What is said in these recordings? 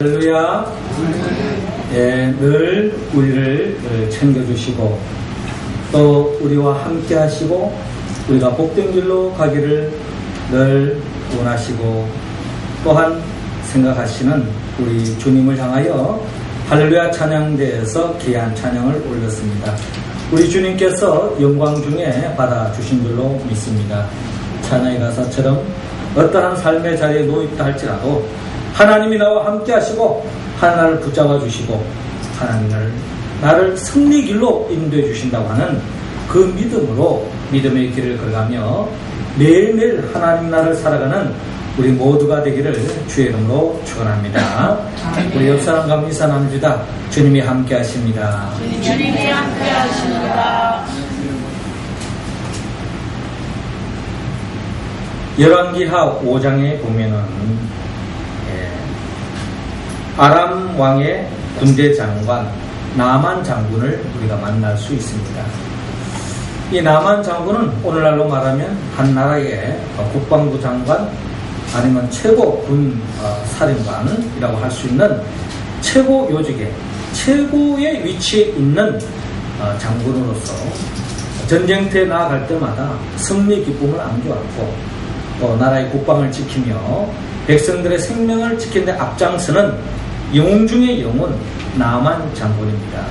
할렐루야. 늘 우리를 챙겨주시고 또 우리와 함께 하시고 우리가 복된 길로 가기를 늘 원하시고 또한 생각하시는 우리 주님을 향하여 할렐루야 찬양대에서 귀한 찬양을 올렸습니다. 우리 주님께서 영광 중에 받아주신 줄로 믿습니다. 찬양의 가사처럼 어떠한 삶의 자리에 놓여있다 할지라도 하나님이 나와 함께 하시고 하나님을 붙잡아 주시고 하나님을 나를 승리 길로 인도해 주신다고 하는 그 믿음으로 믿음의 길을 걸어가며 매일매일 하나님 나라를 살아가는 우리 모두가 되기를 주의 이름으로 축원합니다. 우리 옆사람과 미사람 주다 주님이 함께 하십니다. 주님이 함께 하십니다. 열왕기하 5장에 보면은 아람 왕의 군대 장관 나만 장군을 우리가 만날 수 있습니다. 이 나만 장군은 오늘날로 말하면 한 나라의 국방부 장관 아니면 최고 군 사령관이라고 할 수 있는 최고 요직의 최고의 위치에 있는 장군으로서 전쟁터에 나아갈 때마다 승리 기쁨을 안겨왔고 또 나라의 국방을 지키며 백성들의 생명을 지키는 데 앞장서는 영웅 중의 영웅 나만 장군입니다.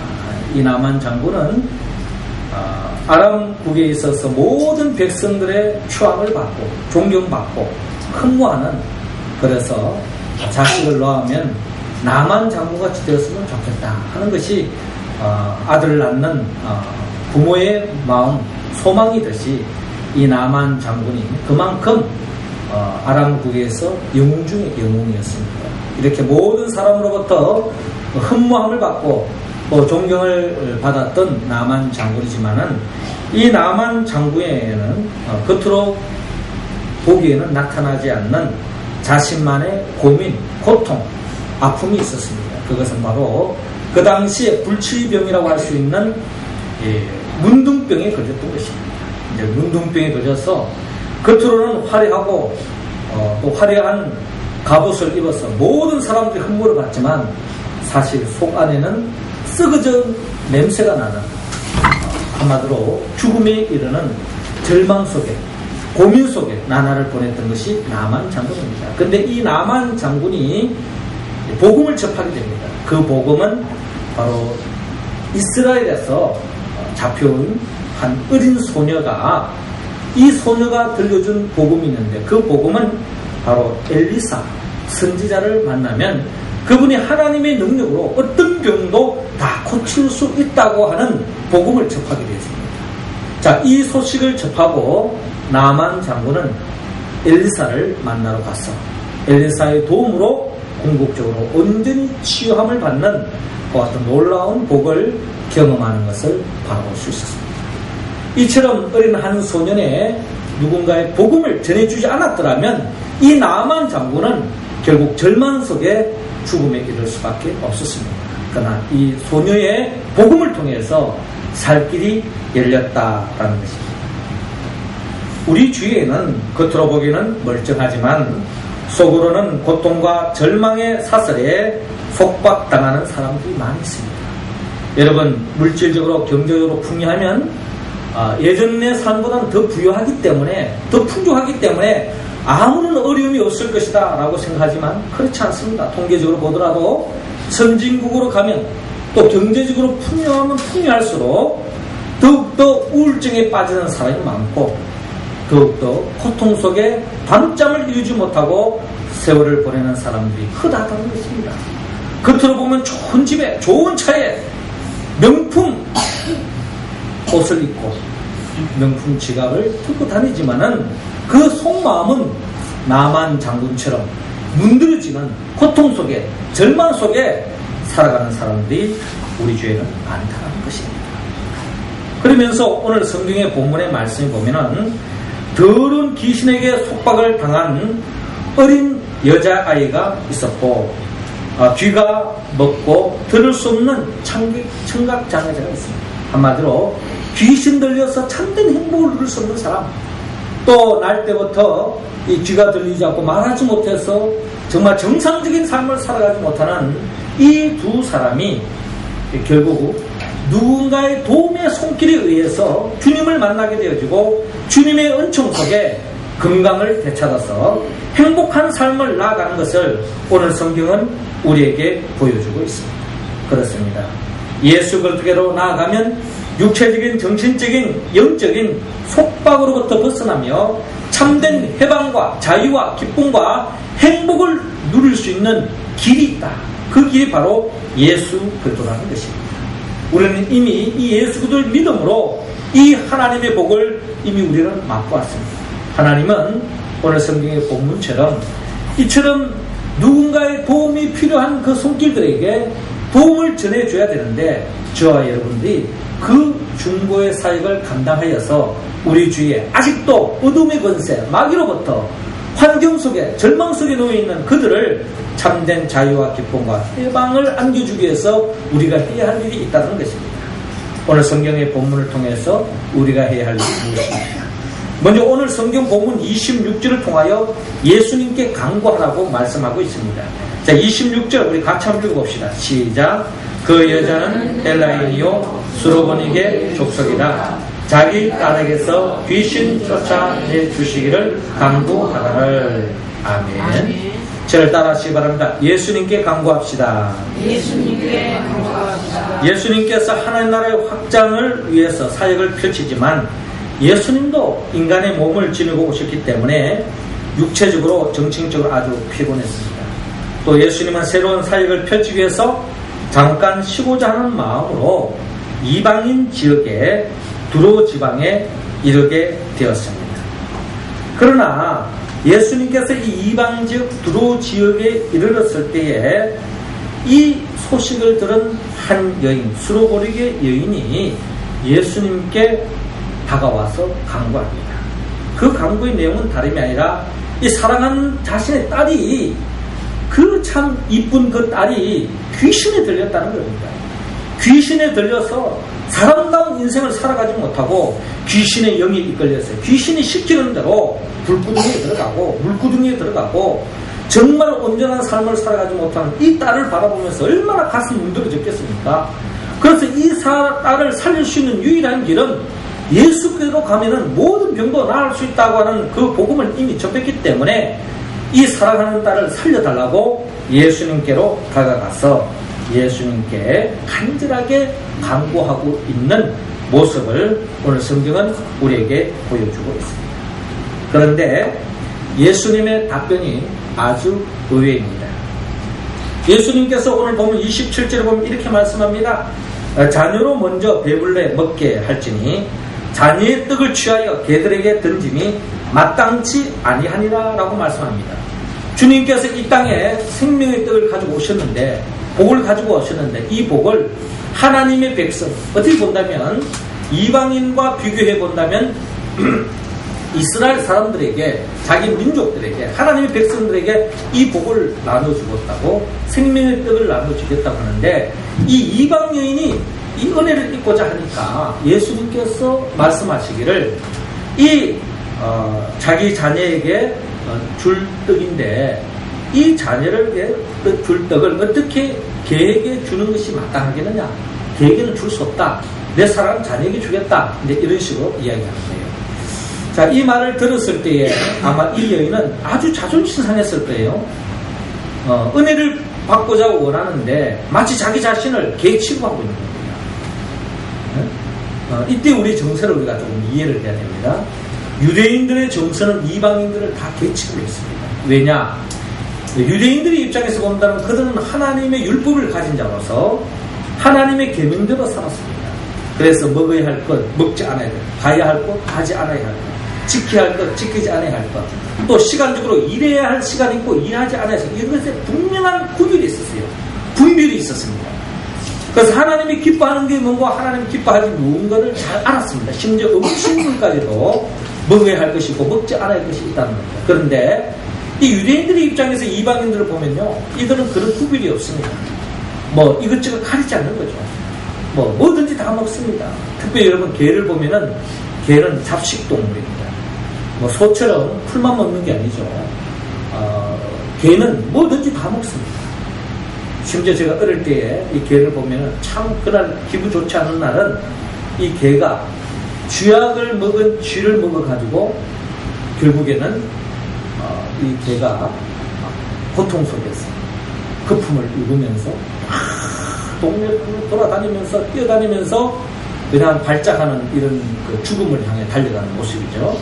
이 나만 장군은 아람국에 있어서 모든 백성들의 추앙을 받고 존경받고 흠모하는, 그래서 자식을 낳으면 나만 장군같이 되었으면 좋겠다 하는 것이 아들을 낳는 부모의 마음 소망이듯이 이 나만 장군이 그만큼 아람국에서 영웅 중의 영웅이었습니다. 이렇게 모든 사람으로부터 흠모함을 받고 또 존경을 받았던 나만 장군이지만은 이 나만 장군에는 겉으로 보기에는 나타나지 않는 자신만의 고민, 고통, 아픔이 있었습니다. 그것은 바로 그 당시에 불치병이라고 할 수 있는 문둥병에 걸렸던 것입니다. 이제 문둥병에 걸려서 겉으로는 화려하고 또 화려한 갑옷을 입어서 모든 사람들이 흠모를 받지만 사실 속 안에는 썩어진 냄새가 나는 한마디로 죽음에 이르는 절망 속에 고민 속에 나날을 보냈던 것이 나만 장군입니다. 그런데 이 나만 장군이 복음을 접하게 됩니다. 그 복음은 바로 이스라엘에서 잡혀온 한 어린 소녀가 이 소녀가 들려준 복음이 있는데 그 복음은 바로 엘리사 선지자를 만나면 그분이 하나님의 능력으로 어떤 병도 다 고칠 수 있다고 하는 복음을 접하게 되었습니다. 자, 이 소식을 접하고 나만 장군은 엘리사를 만나러 갔어. 엘리사의 도움으로 궁극적으로 온전히 치유함을 받는 그 같은 놀라운 복을 경험하는 것을 바라볼 수 있었습니다. 이처럼 어린 한 소년의 누군가의 복음을 전해주지 않았더라면 이 나만 장군은 결국 절망 속에 죽음에 이를 수밖에 없었습니다. 그러나 이 소녀의 복음을 통해서 살 길이 열렸다라는 것입니다. 우리 주위에는 겉으로 보기에는 멀쩡하지만 속으로는 고통과 절망의 사슬에 속박당하는 사람들이 많이 있습니다. 여러분, 물질적으로 경제적으로 풍요하면 예전의 삶보다는 더 부유하기 때문에 더 풍족하기 때문에 아무런 어려움이 없을 것이다 라고 생각하지만 그렇지 않습니다. 통계적으로 보더라도 선진국으로 가면 또 경제적으로 풍요하면 풍요할수록 더욱더 우울증에 빠지는 사람이 많고 더욱더 고통 속에 밤잠을 이루지 못하고 세월을 보내는 사람들이 흔하다는 것입니다. 겉으로 보면 좋은 집에 좋은 차에 명품 옷을 입고 명품 지갑을 들고 다니지만은 그 속마음은 나만 장군처럼 문드러지는 고통 속에 절망 속에 살아가는 사람들이 우리 주에는 많다는 것입니다. 그러면서 오늘 성경의 본문의 말씀을 보면은 더러운 귀신에게 속박을 당한 어린 여자아이가 있었고 귀가 먹고 들을 수 없는 청각장애자가 있습니다. 한마디로 귀신 들려서 참된 행복을 누릴 수 없는 사람, 또 날 때부터 이 귀가 들리지 않고 말하지 못해서 정말 정상적인 삶을 살아가지 못하는 이 두 사람이 결국 누군가의 도움의 손길에 의해서 주님을 만나게 되어지고 주님의 은총 속에 건강을 되찾아서 행복한 삶을 나아가는 것을 오늘 성경은 우리에게 보여주고 있습니다. 그렇습니다. 예수 그리스도께로 나아가면 육체적인, 정신적인, 영적인 속박으로부터 벗어나며 참된 해방과 자유와 기쁨과 행복을 누릴 수 있는 길이 있다. 그 길이 바로 예수 그리스도라는 것입니다. 우리는 이미 이 예수 그리스도를 믿음으로 이 하나님의 복을 이미 우리는 맛보았습니다. 하나님은 오늘 성경의 본문처럼 이처럼 누군가의 도움이 필요한 그 손길들에게 도움을 전해줘야 되는데 저와 여러분들이 그 중보의 사역을 감당하여서 우리 주위에 아직도 어둠의 권세, 마귀로부터 환경 속에 절망 속에 놓여있는 그들을 참된 자유와 기쁨과 해방을 안겨주기 위해서 우리가 해야 할 일이 있다는 것입니다. 오늘 성경의 본문을 통해서 우리가 해야 할 일이 무엇입니까? 먼저 오늘 성경 본문 26절을 통하여 예수님께 간구하라고 말씀하고 있습니다. 자, 26절 우리 같이 한번 읽어봅시다. 시작. 그 여자는 헬라인이요 수로보닉의 족속이다. 자기 딸에게서 귀신 쫓아내 주시기를 간구하라를. 아멘. 저를 따라하시기 바랍니다. 예수님께 간구합시다. 예수님께 간구합시다. 예수님께서 하나님 나라의 확장을 위해서 사역을 펼치지만 예수님도 인간의 몸을 지니고 오셨기 때문에 육체적으로 정신적으로 아주 피곤했습니다. 또 예수님은 새로운 사역을 펼치기 위해서 잠깐 쉬고자 하는 마음으로 이방인 지역의 두로 지방에 이르게 되었습니다. 그러나 예수님께서 이 이방 지역 두로 지역에 이르렀을 때에 이 소식을 들은 한 여인, 수로보릭의 여인이 예수님께 다가와서 간구합니다. 그 간구의 내용은 다름이 아니라 이 사랑하는 자신의 딸이 그 참 이쁜 그 딸이 귀신에 들렸다는 겁니다. 귀신에 들려서 사람다운 인생을 살아가지 못하고 귀신의 영이 이끌렸어요. 귀신이 시키는 대로 불구덩이에 들어가고 물구덩이에 들어가고 정말 온전한 삶을 살아가지 못하는 이 딸을 바라보면서 얼마나 가슴이 문드러졌겠습니까? 그래서 이 딸을 살릴 수 있는 유일한 길은 예수께로 가면은 모든 병도 나을 수 있다고 하는 그 복음을 이미 접했기 때문에 이 사랑하는 딸을 살려달라고 예수님께로 다가가서 예수님께 간절하게 간구하고 있는 모습을 오늘 성경은 우리에게 보여주고 있습니다. 그런데 예수님의 답변이 아주 의외입니다. 예수님께서 오늘 보면 27절에 보면 이렇게 말씀합니다. 자녀로 먼저 배불러 먹게 할지니 자녀의 떡을 취하여 개들에게 던짐이 마땅치 아니하니라 라고 말씀합니다. 주님께서 이 땅에 생명의 떡을 가지고 오셨는데 복을 가지고 오셨는데 이 복을 하나님의 백성, 어떻게 본다면 이방인과 비교해 본다면 이스라엘 사람들에게, 자기 민족들에게, 하나님의 백성들에게 이 복을 나눠주었다고, 생명의 떡을 나눠주겠다고 하는데 이 이방 여인이 이 은혜를 입고자 하니까 예수님께서 말씀하시기를 자기 자녀에게 줄 떡인데 이 자녀를 줄 떡을 어떻게 개에게 주는 것이 마땅하겠느냐? 개에게는 줄 수 없다. 내 사랑하는 자녀에게 주겠다. 이런 식으로 이야기하는 거예요. 자, 이 말을 들었을 때에 아마 이 여인은 아주 자존심 상했을 거예요. 은혜를 받고자 원하는데 마치 자기 자신을 개 취급하고 있는 겁니다. 이때 우리 정서를 우리가 좀 이해를 해야 됩니다. 유대인들의 정서는 이방인들을 다 개 취급을 했습니다. 왜냐? 유대인들의 입장에서 본다면 그들은 하나님의 율법을 가진 자로서 하나님의 계명대로 살았습니다. 그래서 먹어야 할 것 먹지 않아야 돼, 가야 할 것 가지 않아야 할 것, 지켜야 할 것 지키지 않아야 할 것, 또 시간적으로 일해야 할 시간이 있고 일하지 않아야 할 시간, 이것에 분명한 구별이 있었어요. 분별이 있었습니다. 그래서 하나님이 기뻐하는 게 뭔가 하나님이 기뻐하지 무언가를 잘 알았습니다. 심지어 음식물까지도 먹어야 할 것이 있고 먹지 않아야 할 것이 있다는 겁니다. 그런데 이 유대인들의 입장에서 이방인들을 보면요, 이들은 그런 구별이 없습니다. 뭐 이것저것 가리지 않는 거죠. 뭐든지 다 먹습니다. 특별히 여러분 개를 보면은 개는 잡식동물입니다. 뭐 소처럼 풀만 먹는 게 아니죠. 개는 뭐든지 다 먹습니다. 심지어 제가 어릴 때에 이 개를 보면 참 그날 기분 좋지 않은 날은 이 개가 쥐약을 먹은 쥐를 먹어가지고 결국에는 이 개가 고통 속에서 거품을 입으면서 동네를 돌아다니면서 뛰어다니면서 그냥 발작하는 이런 그 죽음을 향해 달려가는 모습이죠.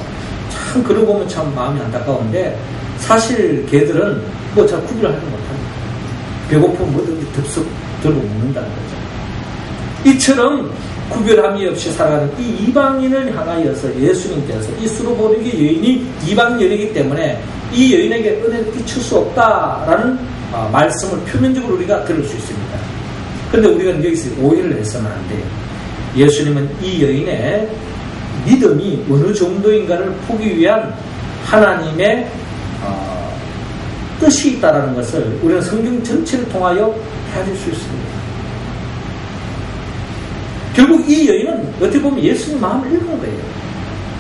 참 그러고 보면 참 마음이 안타까운데 사실 개들은 뭐 잘 구별하지 못합니다. 배고프면 뭐든지 덥석 들고 먹는다는 거죠. 이처럼 구별함이 없이 살아가는 이 이방인을 향하여서 예수님께서 이 수로보니게 여인이 이방인이기 때문에 이 여인에게 은혜를 끼칠 수 없다라는 말씀을 표면적으로 우리가 들을 수 있습니다. 그런데 우리가 여기서 오해를 해서는 안 돼요. 예수님은 이 여인의 믿음이 어느 정도인가를 보기 위한 하나님의 뜻이 있다는 것을 우리는 성경 전체를 통하여 헤아릴 수 있습니다. 결국 이 여인은 어떻게 보면 예수님 마음을 읽은 거예요.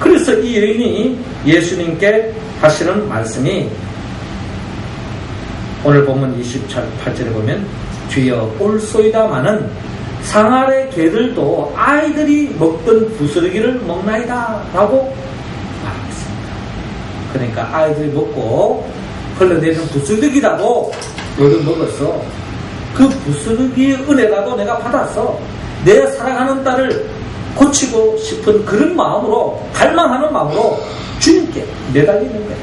그래서 이 여인이 예수님께 하시는 말씀이 오늘 보면 28절에 보면 주여 올소이다마는 상아래 개들도 아이들이 먹던 부스러기를 먹나이다 라고 말했습니다. 그러니까 아이들이 먹고 흘러내리는 부스러기라도 너도 먹었어. 그 부스러기의 은혜라도 내가 받았어. 내 사랑하는 딸을 고치고 싶은 그런 마음으로 갈망하는 마음으로 주님께 매달리는 거예요.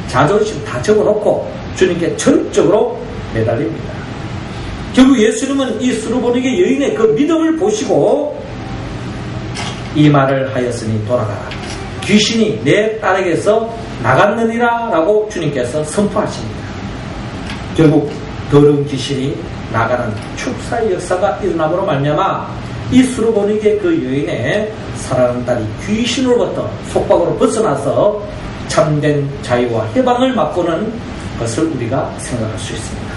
자존심 다 접어놓고 주님께 전적으로 매달립니다. 결국 예수님은 이 수로보니게 여인의 그 믿음을 보시고 이 말을 하였으니 돌아가라. 귀신이 내 딸에게서 나갔느니라 라고 주님께서 선포하십니다. 결국 더러운 귀신이 나가는 축사의 역사가 일어남으로 말미암아 이 수로보니게 그 여인의 사랑하는 딸이 귀신으로부터 속박으로 벗어나서 참된 자유와 해방을 맛보는 것을 우리가 생각할 수 있습니다.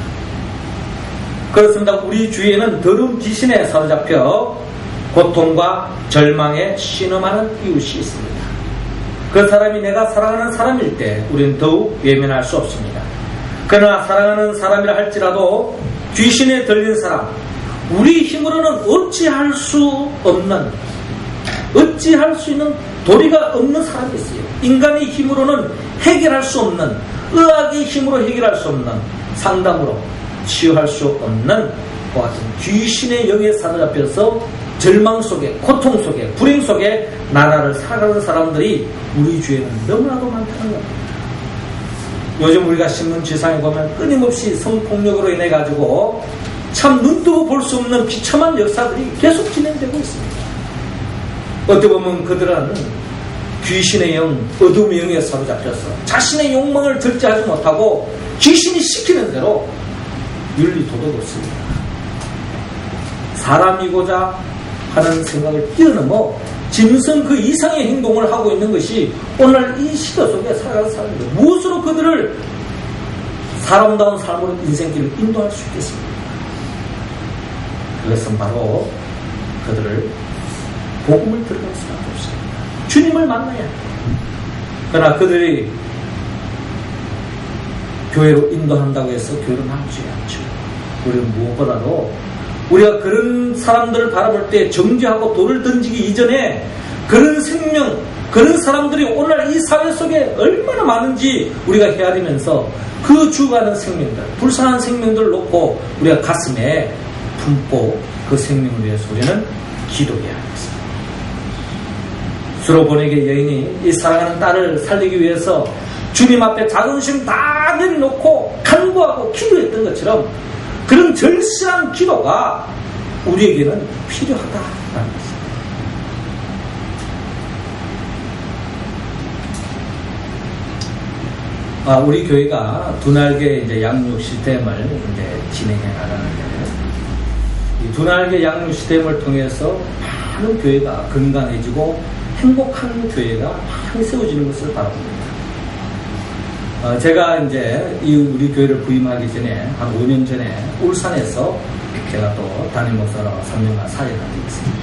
그렇습니다. 우리 주위에는 더러운 귀신에 사로잡혀 고통과 절망에 신음하는 이웃이 있습니다. 그 사람이 내가 사랑하는 사람일 때 우리는 더욱 외면할 수 없습니다. 그러나 사랑하는 사람이라 할지라도 귀신에 들린 사람, 우리 힘으로는 어찌할 수 있는 도리가 없는 사람이 있어요. 인간의 힘으로는 해결할 수 없는, 의학의 힘으로 해결할 수 없는, 상담으로 치유할 수 없는 그 같은 귀신의 영에 사로잡혀서 절망 속에, 고통 속에, 불행 속에 나라를 살아가는 사람들이 우리 주위에는 너무나도 많다는 겁니다. 요즘 우리가 신문지상에 보면 끊임없이 성폭력으로 인해 가지고 참 눈뜨고 볼 수 없는 비참한 역사들이 계속 진행되고 있습니다. 어떻게 보면 그들은 귀신의 영, 어둠의 영에 사로잡혀서 자신의 욕망을 절제하지 못하고 귀신이 시키는 대로 윤리 도덕 없습니다. 사람이고자 하는 생각을 뛰어넘어 짐승 그 이상의 행동을 하고 있는 것이 오늘 이 시대 속에 살아가는 사람들, 무엇으로 그들을 사람다운 삶으로 인생길을 인도할 수 있겠습니까? 그것은 바로 그들을 복음을 들어갈 수밖에 없습니다. 주님을 만나야 합니다. 그러나 그들이 교회로 인도한다고 해서 교회로 나오지 않죠. 우리는 무엇보다도 우리가 그런 사람들을 바라볼 때 정죄하고 돌을 던지기 이전에 그런 생명, 그런 사람들이 오늘 이 사회 속에 얼마나 많은지 우리가 헤아리면서 그 죽어가는 생명들, 불쌍한 생명들을 놓고 우리가 가슴에 품고 그 생명을 위해서 우리는 기도해야 하겠습니다. 수로보니게 여인이 이 사랑하는 딸을 살리기 위해서 주님 앞에 자존심 다 내려놓고 간구하고 기도했던 것처럼 그런 절실한 기도가 우리에게는 필요하다라는 것입니다. 우리 교회가 두 날개 이제 양육 시스템을 이제 진행해 나가는데, 이 두 날개 양육 시스템을 통해서 많은 교회가 건강해지고 행복한 교회가 많이 세워지는 것을 바라봅니다. 제가 이제 우리 교회를 부임하기 전에 한 5년 전에 울산에서 제가 또 담임 목사로 3년간 사역한 적이 있습니다.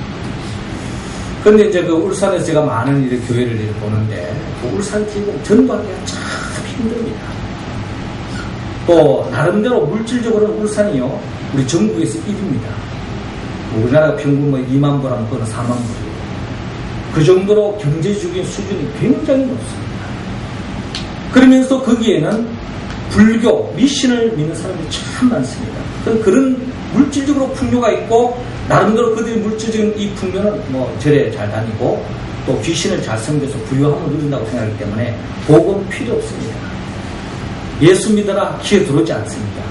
근데 이제 그 울산에서 제가 많은 이렇게 교회를 이렇게 보는데, 그 울산 지금 전도하기가 참 힘듭니다. 또, 나름대로 물질적으로는 울산이요, 우리 전국에서 1위입니다. 우리나라 평균 뭐 2만 불하면 그거는 4만 불이에요. 그 정도로 경제적인 수준이 굉장히 높습니다. 그러면서 거기에는 불교, 미신을 믿는 사람들이 참 많습니다. 그런 물질적으로 풍요가 있고, 나름대로 그들의 물질적인 이 풍요는 뭐 절에 잘 다니고, 또 귀신을 잘 섬겨서 부유함을 누린다고 생각하기 때문에 복음 필요 없습니다. 예수 믿어라 귀에 들어오지 않습니다.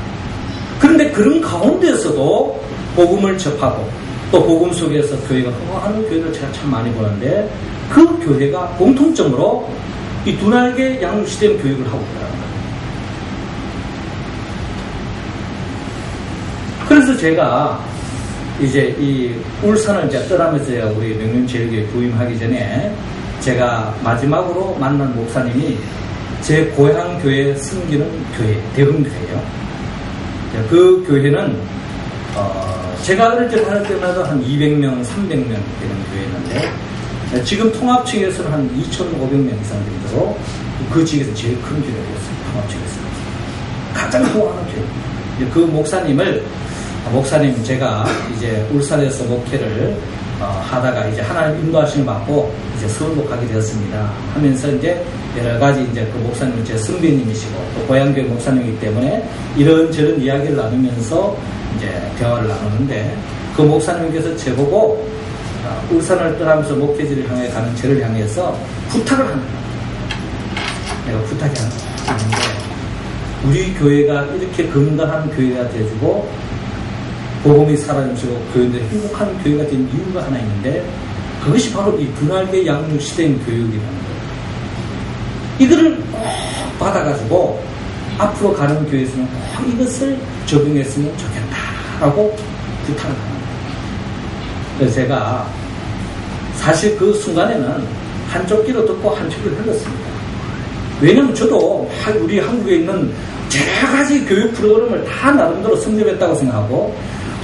그런데 그런 가운데서도 복음을 접하고, 또 복음 속에서 교회가 흥황하는 교회를 제가 참 많이 보는데, 그 교회가 공통점으로 이 두 날개 양육시스템 교육을 하고 있더라고요. 그래서 제가 이제 이 울산을 이제 떠나면서 우리 명륜제일교회 부임하기 전에 제가 마지막으로 만난 목사님이 제 고향 교회에 섬기는 교회, 대흥교회예요. 그 교회는 제가 어릴 때 다닐 때마다 한 200명, 300명 되는 교회였는데, 지금 통합층에서는 한 2,500명 이상 정도로 그 지역에서 제일 큰 교회였어요. 통합층에서 가장 좋아하는 교회. 그 목사님 제가 이제 울산에서 목회를 하다가 이제 하나님 인도하심을 받고 이제 서울로 가게 되었습니다. 하면서 이제 여러 가지 이제 그 목사님은 제 선배님이시고 또 고향교회 목사님이기 때문에 이런저런 이야기를 나누면서 이제 대화를 나누는데, 그 목사님께서 저보고 울산을 떠나면서 목회지를 향해 가는 저를 향해서 부탁을 하는 거예요. 내가 부탁이 하는데, 우리 교회가 이렇게 건강한 교회가 되어주고 복음이 살아나면서 교인들이 행복한 교회가 된 이유가 하나 있는데, 그것이 바로 이 두 날개 양육 시대인 교육이라는 거예요. 이거를 꼭 받아가지고 앞으로 가는 교회에서는 꼭 이것을 적용했으면 좋겠다라고 부탁을 하는 거예요. 그래서 제가 사실 그 순간에는 한쪽 귀로 듣고 한쪽 귀로 흘렀습니다. 왜냐면 저도 우리 한국에 있는 여러 가지 교육 프로그램을 다 나름대로 성립했다고 생각하고,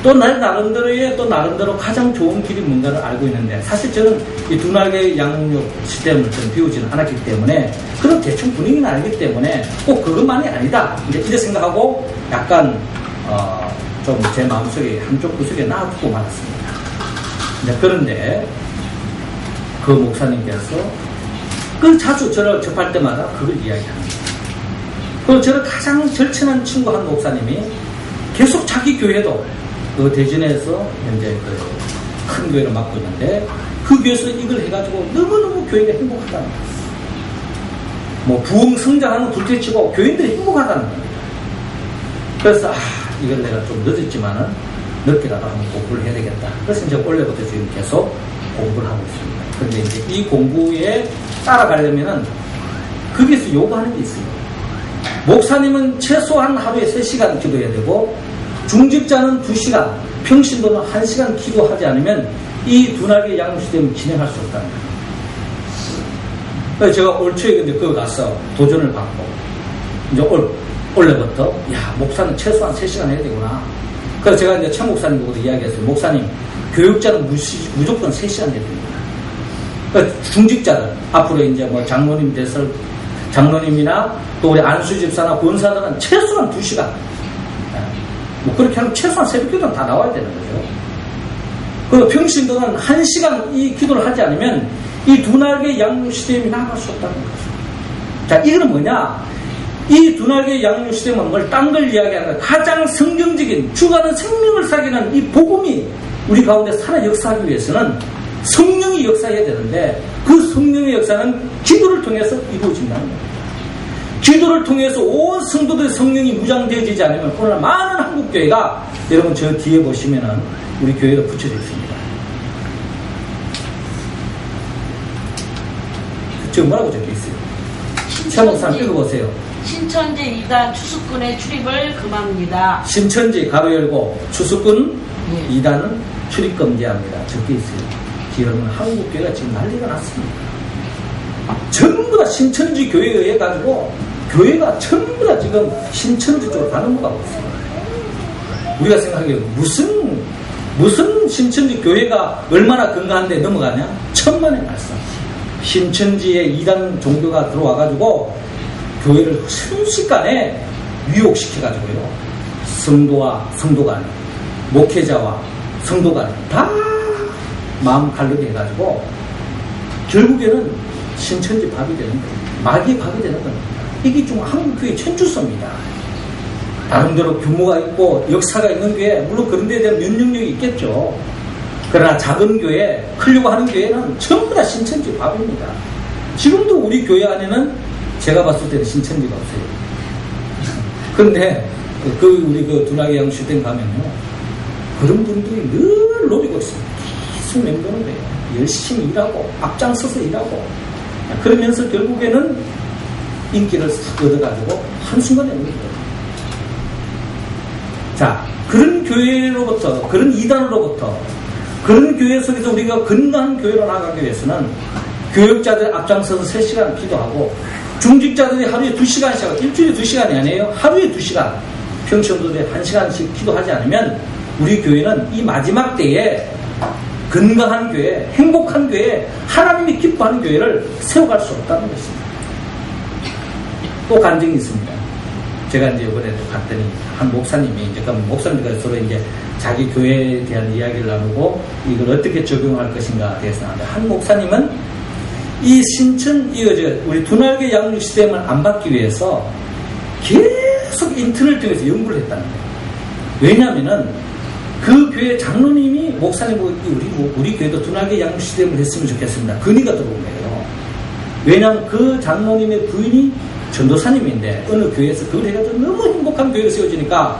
또 나름대로 가장 좋은 길이 뭔가를 알고 있는데, 사실 저는 이 두 날개 양육 시스템을 좀 배우지는 않았기 때문에, 그런 대충 분위기는 알기 때문에 꼭 그것만이 아니다, 이제 생각하고 약간 좀 제 마음속에 한쪽 구석에 놔두고 말았습니다. 그런데 그 목사님께서 자주 저를 접할 때마다 그걸 이야기합니다. 그리고 저를 가장 절친한 친구 한 목사님이 계속 자기 교회도 그 대전에서 현재 그 큰 교회를 맡고 있는데, 그 교회에서 이걸 해가지고 너무너무 교회가 행복하다는 거예요. 뭐 부흥 성장하는 둘째치고 교인들이 행복하다는 겁니다. 그래서 이걸 내가 좀 늦었지만은 늦게라도 한번 공부를 해야 되겠다. 그래서 이제 원래부터 지금 계속 공부를 하고 있습니다. 그런데 이제 이 공부에 따라가려면은 거기에서 요구하는 게 있어요. 목사님은 최소한 하루에 3시간 기도해야 되고, 중직자는 2시간, 평신도는 1시간 기도하지 않으면 이 두 날개 양육 시스템을 진행할 수 없다는 거예요. 그래서 제가 올 초에 근데 그거 가서 도전을 받고, 이제 원래부터 목사는 최소한 3시간 해야 되구나. 그래서 제가 이제 최 목사님하고도 이야기했어요. 목사님, 교육자는 무조건 3시간 해야 됩니다. 그러니까 중직자들, 앞으로 이제 뭐 장로님이나 또 우리 안수 집사나 권사들은 최소한 2시간. 뭐 그렇게 하면 최소한 새벽 기도는 다 나와야 되는 거죠. 그리고 평신도는 1시간 이 기도를 하지 않으면 이 두 날개 양육 시스템이 나갈 수 없다는 거죠. 자, 이거는 뭐냐? 이 두 날개 양육 시스템은 뭘 딴 걸 이야기하는 가장 성경적인 주가는 생명을 사귀는 이 복음이 우리 가운데 살아 역사하기 위해서는 성령이 역사해야 되는데, 그 성령의 역사는 기도를 통해서 이루어진다는 거예요. 기도를 통해서 온 성도들의 성령이 무장되어지지 않으면 오늘 많은 한국교회가, 여러분 저 뒤에 보시면은 우리 교회가 붙여져 있습니다. 지금 뭐라고 적혀 있어요? 최 목사님 읽어보세요. 신천지 2단 추수꾼의 출입을 금합니다. 신천지 가로 열고 추수꾼 2단은 출입 금지합니다. 적혀 있어요. 여러분 한국교회가 지금 난리가 났습니다. 전부 다 신천지 교회에 의해 가지고 교회가 전부 다 지금 신천지 쪽으로 가는 것 같고 있습니다. 우리가 생각하기에 무슨 무슨 신천지 교회가 얼마나 건강한데 넘어가냐? 천만의 말씀. 신천지에 이단 종교가 들어와가지고 교회를 순식간에 유혹시켜가지고요. 성도와 성도 간, 목회자와 성도 간 다 마음 갈르게 해가지고 결국에는 신천지 밥이 되는 거예요. 마귀의 밥이 되는 겁니다. 이게 좀 한국교회 천주소입니다. 나름대로 규모가 있고 역사가 있는 교회, 물론 그런 데에 대한 면역력이 있겠죠. 그러나 작은 교회, 크려고 하는 교회는 전부 다 신천지 밥입니다. 지금도 우리 교회 안에는 제가 봤을 때는 신천지가 없어요. 그런데 우리 두나기 양수店가면요, 그런 분들이 늘 노리고 있습니다. 계속 맴도는 거예요. 열심히 일하고 앞장서서 일하고 그러면서 결국에는 인기를 싹 얻어가지고 한순간에 오는 거예요. 자, 그런 교회로부터, 그런 이단으로부터, 그런 교회 속에서 우리가 건강한 교회로 나가기 위해서는 교역자들 앞장서서 3시간 기도하고, 중직자들이 하루에 2시간씩, 일주일에 2시간이 아니에요. 하루에 2시간, 평신도들이 1시간씩 기도하지 않으면 우리 교회는 이 마지막 때에 건강한 교회, 행복한 교회, 하나님이 기뻐하는 교회를 세워갈 수 없다는 것입니다. 또 간증이 있습니다. 제가 이제 이번에 갔더니 한 목사님이 이제 목사님과 서로 이제 자기 교회에 대한 이야기를 나누고 이걸 어떻게 적용할 것인가에 대해서 나는데, 한 목사님은 이 우리 두날개 양육 시스템을 안 받기 위해서 계속 인터넷 통해서 연구를 했다는 거예요. 왜냐하면은 그 교회 장로님이 목사님 우리 교회도 두날개 양육 시스템을 했으면 좋겠습니다. 건의가 들어온 거예요. 왜냐하면 그 장로님의 부인이 전도사님인데 어느 교회에서 그걸 해가지고 너무 행복한 교회가 세워지니까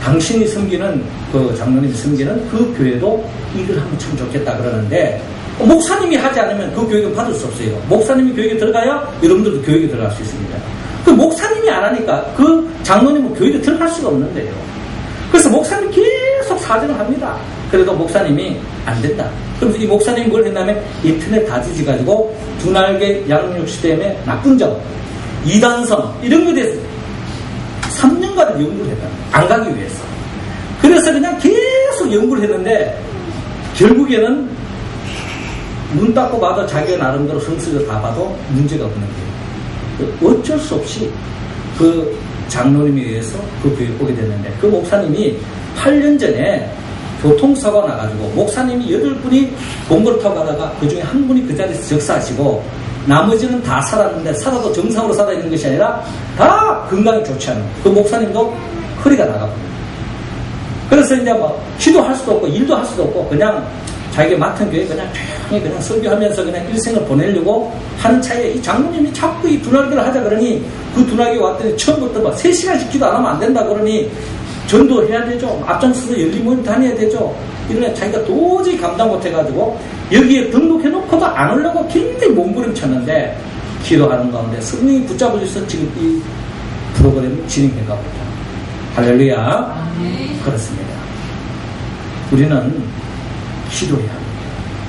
당신이 섬기는 그 장로님이 섬기는 그 교회도 이걸 하면 참 좋겠다 그러는데, 목사님이 하지 않으면 그 교육은 받을 수 없어요. 목사님이 교육에 들어가야 여러분들도 교육에 들어갈 수 있습니다. 그 목사님이 안 하니까 그 장로님은 교육에 들어갈 수가 없는데요. 그래서 목사님 계속 사정을 합니다. 그래도 목사님이 안 된다. 그래서 이 목사님이 뭘 했냐면 인터넷 다 뒤져가지고 두날개 양육 시스템의 나쁜 점, 이단성 이런 것에 대해서 3년간을 연구를 했다. 안 가기 위해서. 그래서 그냥 계속 연구를 했는데 결국에는 눈 닦고 봐도 자기가 나름대로 성격을 다 봐도 문제가 없는 거예요. 어쩔 수 없이 그 장로님에 의해서 그 교회에 오게 됐는데, 그 목사님이 8년 전에 교통사고가 나가지고 목사님이 8분이 공고를 타고 가다가 그 중에 한 분이 그 자리에서 적사하시고 나머지는 다 살았는데, 살아도 정상으로 살아있는 것이 아니라 다 건강이 좋지 않은 그 목사님도 허리가 나가버려요. 그래서 이제 기도할 수도 없고 일도 할 수도 없고 그냥 자기가 맡은 교회 그냥 조용히 그냥 설교하면서 그냥 일생을 보내려고 하는 차이에 이 장로님이 자꾸 이 두날개를 하자 그러니, 그 두날개 왔더니 처음부터 3시간씩 기도 안 하면 안 된다 그러니 전도해야 되죠. 앞장서서 열린 모임 다녀야 되죠. 이러면 자기가 도저히 감당 못해가지고 여기에 등록해놓고도 안 오려고 굉장히 몸부림쳤는데, 기도하는 가운데 성령이 붙잡아줘서 지금 이 프로그램을 진행해가 보다. 할렐루야. 그렇습니다. 우리는 기도해야 합니다.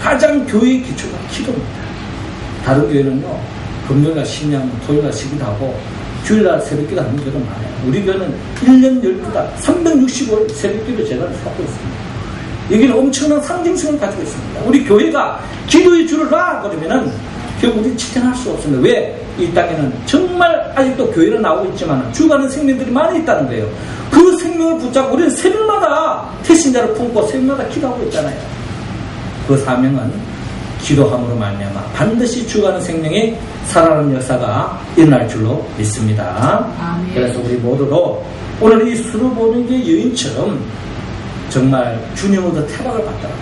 가장 교회의 기초가 기도입니다. 다른 교회는요, 금요일날 신양, 토요일날 시기도하고 주일날 새벽기도 하는 교회는 많아요. 우리 교회는 1년 12달 365일 새벽기도 제가 하고 있습니다. 여기는 엄청난 상징성을 가지고 있습니다. 우리 교회가 기도의 줄을 놔 그러면은 결국 우리 지탱할 수 없습니다. 왜? 이 땅에는 정말 아직도 교회는 나오고 있지만 죽어가는 생명들이 많이 있다는 거예요. 그 생명을 붙잡고 우리는 새벽마다 태신자를 품고 새벽마다 기도하고 있잖아요. 그 사명은 기도함으로 말미암아 반드시 죽어가는 생명이 살아나는 역사가 일어날 줄로 믿습니다. 아멘. 그래서 우리 모두도 오늘 이 수르보는게 여인처럼 정말 주님으로부터 태박을 받더라도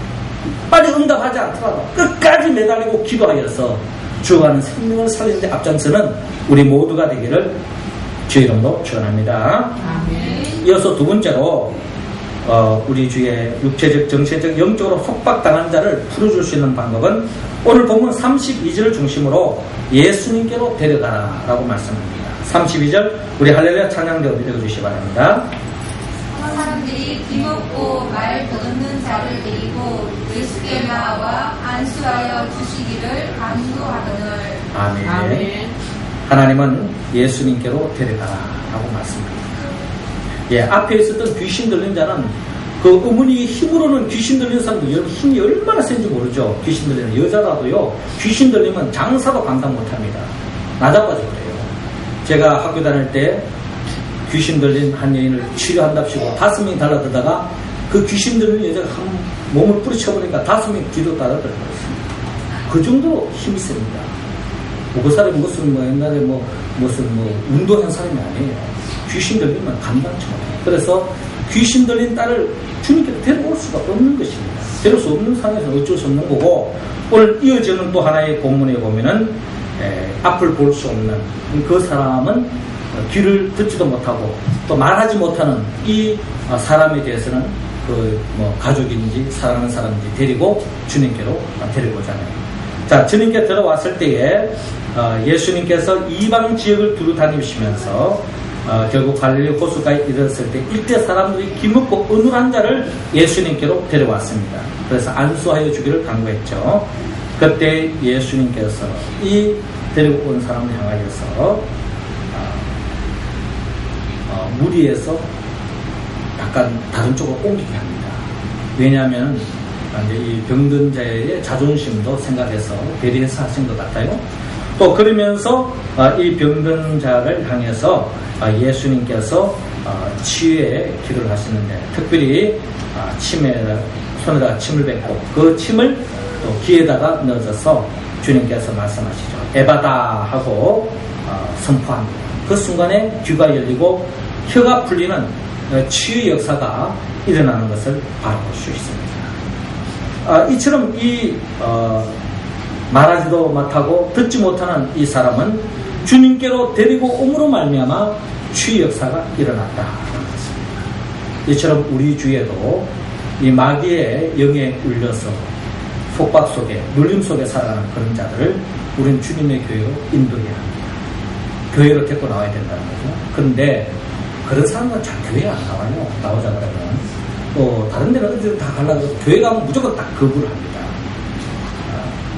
빨리 응답하지 않더라도 끝까지 매달리고 기도하여서 죽어가는 생명을 살리는 데 앞장서는 우리 모두가 되기를 주 이름으로 축원합니다. 아멘. 이어서 두 번째로 우리 주의 육체적, 정신적, 영적으로 속박당한 자를 풀어줄 수 있는 방법은 오늘 본문 32절을 중심으로 예수님께로 데려가라 라고 말씀합니다. 32절 우리 할렐루야 찬양대로 읽어주시기 바랍니다. 사람들이 귀먹고 말 듣는 자를 데리고 예수께 나와 안수하여 주시기를 간구하거늘. 아멘. 아멘. 하나님은 예수님께로 데려가라 라고 말씀합니다. 예, 앞에 있었던 귀신 들린 자는 그 어머니의 힘으로는 귀신 들리는 사람도 여러분 힘이 얼마나 센지 모르죠. 귀신 들리는 여자라도요. 귀신 들리면 장사도 감당 못합니다. 나자빠져 그래요. 제가 학교 다닐 때 귀신 들린 한 여인을 치료한답시고 5명이 달라들다가 그 귀신 들린 여자가 한 몸을 뿌리쳐보니까 5명이 뒤로 따라들어버렸습니다. 그 정도로 힘이 셉니다. 그 사람이 무슨 옛날에 무슨 운동한 사람이 아니에요. 귀신 들리면 감당치 못해요. 그래서 귀신 들린 딸을 주님께로 데려올 수가 없는 것입니다. 데려올 수 없는 상황에서는 어쩔 수 없는 거고, 오늘 이어지는 또 하나의 본문에 보면은 앞을 볼 수 없는 그 사람은 귀를 듣지도 못하고 또 말하지 못하는 이 사람에 대해서는 가족인지 사랑하는 사람인지 데리고 주님께로 데리고자네요. 자, 주님께 들어왔을 때에 예수님께서 이방 지역을 두루 다니시면서 결국 갈릴리 호수가에 이르렀을 때 일대 사람들이 기묻고 어눌한 자를 예수님께로 데려왔습니다. 그래서 안수하여 주기를 간구했죠. 그때 예수님께서 이 데리고 온 사람을 향하여서 무리에서 약간 다른 쪽으로 옮기게 합니다. 왜냐하면 이제 이 병든 자의 자존심도 생각해서 배려해서 하신 것 같아요. 또 그러면서 이 병든 자를 향해서 예수님께서 치유의 기도를 하시는데, 특별히 손에다가 침을 뱉고 그 침을 또 귀에다가 넣어서 주님께서 말씀하시죠. 에바다 하고 선포합니다. 그 순간에 귀가 열리고 혀가 풀리는 치유 역사가 일어나는 것을 바라볼 수 있습니다. 이처럼 말하지도 못하고 듣지 못하는 이 사람은 주님께로 데리고 옴으로 말미암아 치유 역사가 일어났다는 것입니다. 이처럼 우리 주위에도 이 마귀의 영에 울려서 속박 속에 눌림 속에 살아가는 그런 자들을 우리는 주님의 교회로 인도해야 합니다. 교회로 데리고 나와야 된다는 거죠. 그런데 그런 사람은 잘 교회에 안 나와요. 나오자 그러면 또 다른 데는 어디든 다 가려고 교회 가면 무조건 딱 거부를 합니다.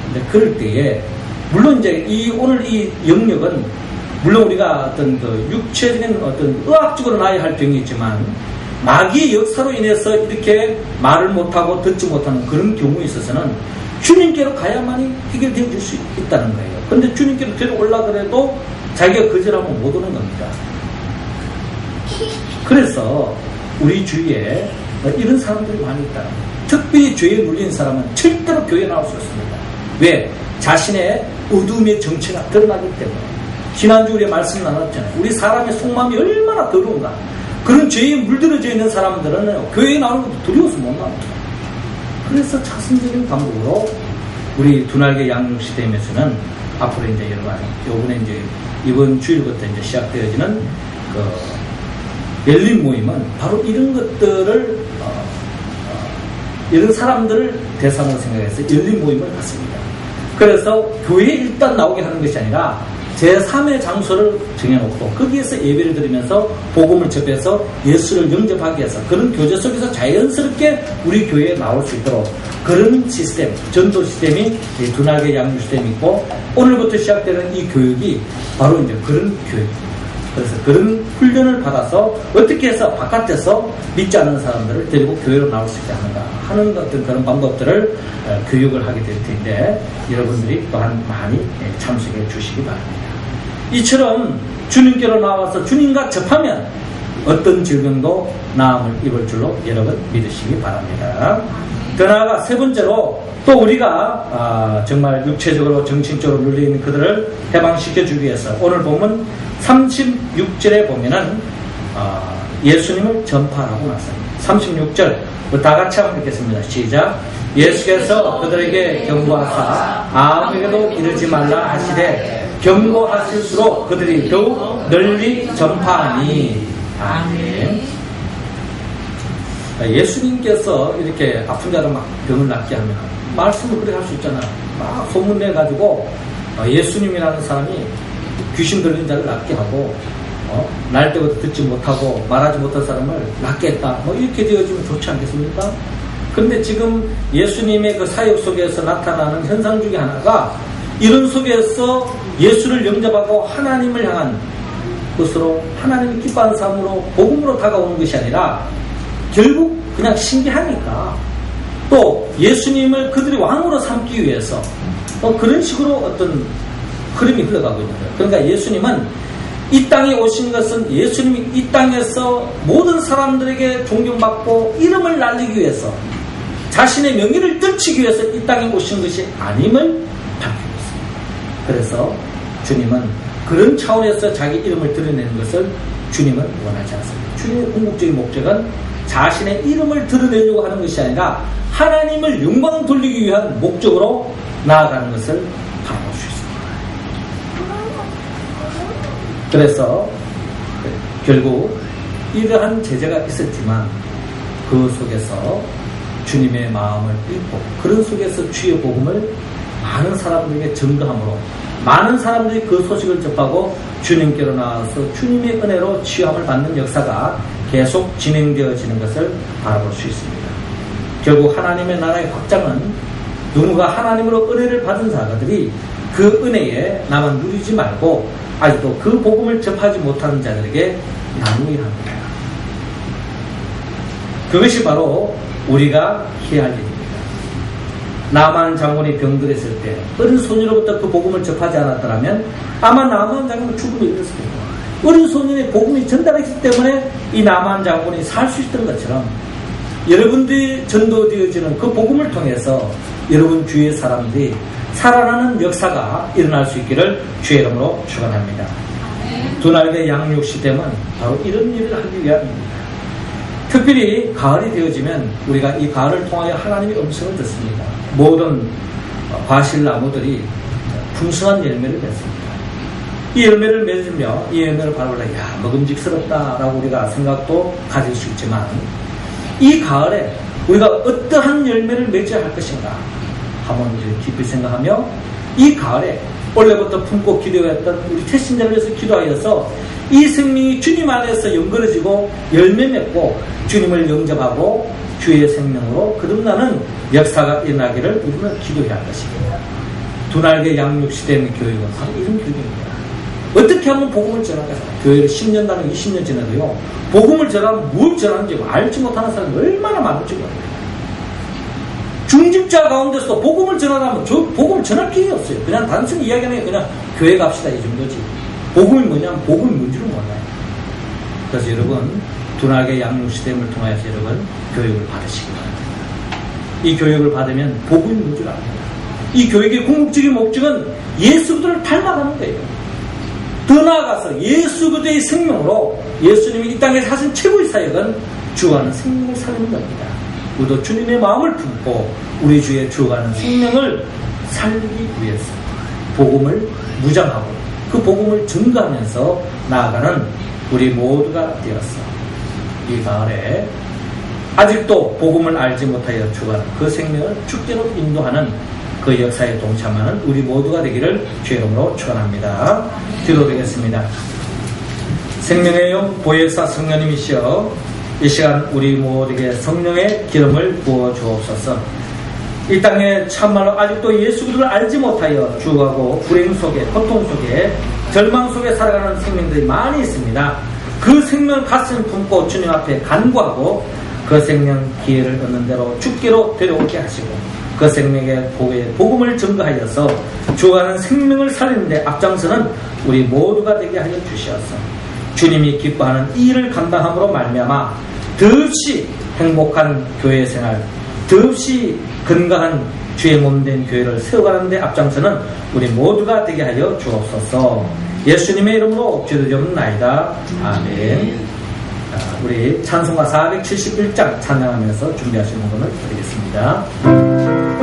근데 그럴 때에 물론 이제 오늘 이 영역은 물론 우리가 어떤 그 육체적인 어떤 의학적으로 나야 할 병이 있지만 마귀의 역사로 인해서 이렇게 말을 못하고 듣지 못하는 그런 경우에 있어서는 주님께로 가야만이 해결되어질 수 있다는 거예요. 근데 주님께로 데려올라 그래도 자기가 거절하면 못 오는 겁니다. 그래서 우리 주위에 이런 사람들이 많이 있다. 특별히 죄에 눌린 사람은 절대로 교회에 나올 수 없습니다. 왜? 자신의 어둠의 정체가 드러나기 때문에. 지난주 우리의 말씀 나눴잖아요. 우리 사람의 속마음이 얼마나 더러운가. 그런 죄에 물들어져 있는 사람들은 교회에 나오는 것도 두려워서 못 나옵니다. 그래서 차선적인 방법으로 우리 두날개 양육시대에서는 앞으로 이제 요번에 이제 이번 주일부터 이제 시작되어지는 열린 모임은 바로 이런 것들을 이런 사람들을 대상으로 생각해서 열린 모임을 갖습니다. 그래서 교회에 일단 나오게 하는 것이 아니라 제3의 장소를 정해놓고 거기에서 예배를 드리면서 복음을 접해서 예수를 영접하기 위해서 그런 교제 속에서 자연스럽게 우리 교회에 나올 수 있도록 그런 시스템, 전도 시스템이 두날개 양육 시스템이 있고, 오늘부터 시작되는 이 교육이 바로 이제 그런 교육입니다. 그래서 그런 훈련을 받아서 어떻게 해서 바깥에서 믿지 않는 사람들을 데리고 교회로 나올 수 있게 하는가 하는 어떤 그런 방법들을 교육을 하게 될 텐데, 여러분들이 또한 많이 참석해 주시기 바랍니다. 이처럼 주님께로 나와서 주님과 접하면 어떤 질병도 나음을 입을 줄로 여러분 믿으시기 바랍니다. 더 나아가 세 번째로 또 우리가 정말 육체적으로 정신적으로 눌려있는 그들을 해방시켜 주기 위해서 오늘 보면 36절에 보면은 예수님을 전파하고 나섭니다. 36절 다 같이 한번 읽겠습니다. 시작. 예수께서 그들에게 경고하사 아무에게도 이르지 말라 하시되 경고하실수록 그들이 더욱 널리 전파하니. 아멘. 예수님께서 이렇게 아픈 자를 막 병을 낫게 하면 말씀을 그렇게 할 수 있잖아요. 막 소문내가지고 예수님이라는 사람이 귀신 들린 자를 낫게 하고 날 때부터 듣지 못하고 말하지 못한 사람을 낫게 했다. 이렇게 되어지면 좋지 않겠습니까? 그런데 지금 예수님의 그 사역 속에서 나타나는 현상 중에 하나가 이런 속에서 예수를 영접하고 하나님을 향한 것으로 하나님이 기뻐하는 삶으로 복음으로 다가오는 것이 아니라 결국 그냥 신기하니까 또 예수님을 그들이 왕으로 삼기 위해서 그런 식으로 어떤 흐름이 흘러가고 있는 거예요. 그러니까 예수님은 이 땅에 오신 것은 예수님이 이 땅에서 모든 사람들에게 존경받고 이름을 날리기 위해서 자신의 명예를 떨치기 위해서 이 땅에 오신 것이 아님을 밝히고 있습니다. 그래서 주님은 그런 차원에서 자기 이름을 드러내는 것을 주님은 원하지 않습니다. 주님의 궁극적인 목적은 자신의 이름을 드러내려고 하는 것이 아니라 하나님을 영광 돌리기 위한 목적으로 나아가는 것을 바라볼 수 있습니다. 그래서 결국 이러한 제재가 있었지만 그 속에서 주님의 마음을 읽고 그런 속에서 주의 복음을 많은 사람들에게 전도함으로 많은 사람들이 그 소식을 접하고 주님께로 나와서 주님의 은혜로 치유함을 받는 역사가 계속 진행되어지는 것을 바라볼 수 있습니다. 결국 하나님의 나라의 확장은 누군가 하나님으로 은혜를 받은 자들이 그 은혜에 나만 누리지 말고 아직도 그 복음을 접하지 못하는 자들에게 나누어야 합니다. 그것이 바로 우리가 해야 할 일입니다. 나만 장군이 병들었을 때 어린 소년으로부터 그 복음을 접하지 않았더라면 아마 나만 장군은 죽음에 이르렀을 겁니다. 어린 소년의 복음이 전달했기 때문에 이 나만 장군이 살 수 있던 것처럼 여러분들이 전도되어지는 그 복음을 통해서 여러분 주위의 사람들이 살아나는 역사가 일어날 수 있기를 주의 이름으로 축원합니다. 두 날개 양육시댐은 바로 이런 일을 하기 위함입니다. 특별히 가을이 되어지면 우리가 이 가을을 통하여 하나님의 음성을 듣습니다. 모든 과실나무들이 풍성한 열매를 맺습니다. 이 열매를 맺으며 이 열매를 바라보려 먹음직스럽다라고 우리가 생각도 가질 수 있지만 이 가을에 우리가 어떠한 열매를 맺어야 할 것인가 한번 깊이 생각하며 이 가을에 원래부터 품고 기도했던 우리 태신자를 위해서 기도하여서 이 생명이 주님 안에서 연결해지고 열매 맺고 주님을 영접하고 주의 생명으로 거듭나는 역사가 일어나기를 우리는 기도해야 할 것입니다. 두 날개 양육시대의 교육은 바로 이런 교육입니다. 어떻게 하면 복음을 전할까? 교회를 10년 단위 20년 지나도요 복음을 전하면 뭘 전하는지 알지 못하는 사람이 얼마나 많을지 몰라요. 중직자 가운데서 복음을 전하라면 저 복음을 전할 기회가 없어요. 그냥 단순히 이야기하는 게 그냥 교회 갑시다 이 정도지. 복음이 뭐냐면 복음이 뭔지를 몰라요. 그래서 여러분 두 날개 양육시댐을 통하여서 여러분 교육을 받으시기 바랍니다. 이 교육을 받으면 복음이 뭔지를 압니다. 이 교육의 궁극적인 목적은 예수 그리스도를 닮아가는 거예요. 더 나아가서 예수 그리스도의 생명으로 예수님이 이 땅에 하신 최고의 사역은 주어가는 생명을 살리는 겁니다. 우리도 주님의 마음을 품고 우리 주에 주어가는 생명을 살리기 위해서 복음을 무장하고 그 복음을 증거하면서 나아가는 우리 모두가 되었어. 이 가을에 아직도 복음을 알지 못하여 죽어가는 그 생명을 축제로 인도하는 그 역사에 동참하는 우리 모두가 되기를 주의 이름으로 축원합니다. 기도드리겠습니다. 생명의 영 보혜사 성령님이시여 이 시간 우리 모두에게 성령의 기름을 부어 주옵소서. 이 땅에 참말로 아직도 예수 그리스도를 알지 못하여 죽어가고 불행 속에 고통 속에 절망 속에 살아가는 생명들이 많이 있습니다. 그 생명을 가슴 품고 주님 앞에 간구하고 그 생명 기회를 얻는 대로 죽기로 데려오게 하시고 그 생명의 복음을 증거하여서 죽어가는 생명을 살리는 데 앞장서는 우리 모두가 되게 하여 주시옵소서. 주님이 기뻐하는 이 일을 감당함으로 말미암아 더없이 행복한 교회 생활, 더없이 건강한 주의 몸된 교회를 세워가는 데 앞장서는 우리 모두가 되게 하여 주옵소서. 예수님의 이름으로 기도드리옵나이다. 아멘. 자, 우리 찬송가 471장 찬양하면서 준비하시는 분을 드리겠습니다.